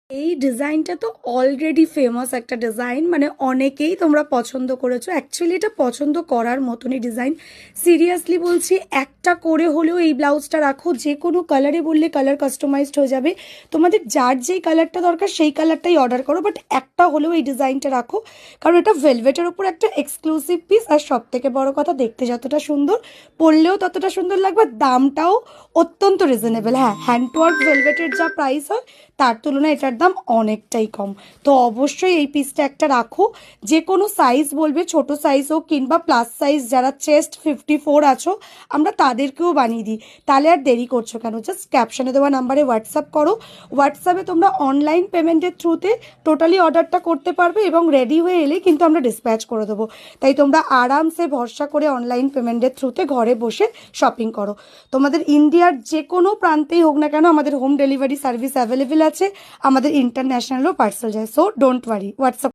এই ডিজাইনটা তো অলরেডি ফেমাস একটা ডিজাইন, মানে অনেকেই তোমরা পছন্দ করেছো। অ্যাকচুয়ালি এটা পছন্দ করার মতনই ডিজাইন। সিরিয়াসলি বলছি, একটা করে হলেও এই ব্লাউজটা রাখো, যে কোনো কালারে বললে কালার কাস্টমাইজড হয়ে যাবে। তোমাদের যার যেই কালারটা দরকার সেই কালারটাই অর্ডার করো, বাট একটা হলেও এই ডিজাইনটা রাখো, কারণ এটা ভেলভেটের ওপর একটা এক্সক্লুসিভ পিস। আর সব থেকে বড় কথা, দেখতে যতটা সুন্দর, পরলেও ততটা সুন্দর লাগবে। দামটাও অত্যন্ত রিজনেবল। হ্যাঁ, হ্যান্ড ওয়ার্ক ভেলভেটের যা প্রাইস হয় তার তুলনায় এটার দাম অনেকটাই কম। তো অবশ্যই এই পিসটা একটা রাখো। যে কোনো সাইজ বলবে, ছোট সাইজ হোক কিংবা প্লাস সাইজ, যারা চেস্ট 54 আছো আমরা তাদেরকেও বানিয়ে দিই। তাহলে আর দেরি করছো কেন? জাস্ট ক্যাপশনে দেওয়া নাম্বারে হোয়াটসঅ্যাপ করো। হোয়াটসঅ্যাপে তোমরা অনলাইন পেমেন্টের থ্রুতে টোটালি অর্ডারটা করতে পারবে, এবং রেডি হয়ে এলে কিন্তু আমরা ডিসপ্যাচ করে দেবো। তাই তোমরা আরামসে ভরসা করে অনলাইন পেমেন্টের থ্রুতে ঘরে বসে শপিং করো। তোমাদের ইন্ডিয়ার যে কোনো প্রান্তেই হোক না কেন, আমাদের হোম ডেলিভারি সার্ভিস অ্যাভেলেবেল আছে। আমাদের ইন্টারন্যাশনালও পার্সেল যায়। So don't worry, WhatsApp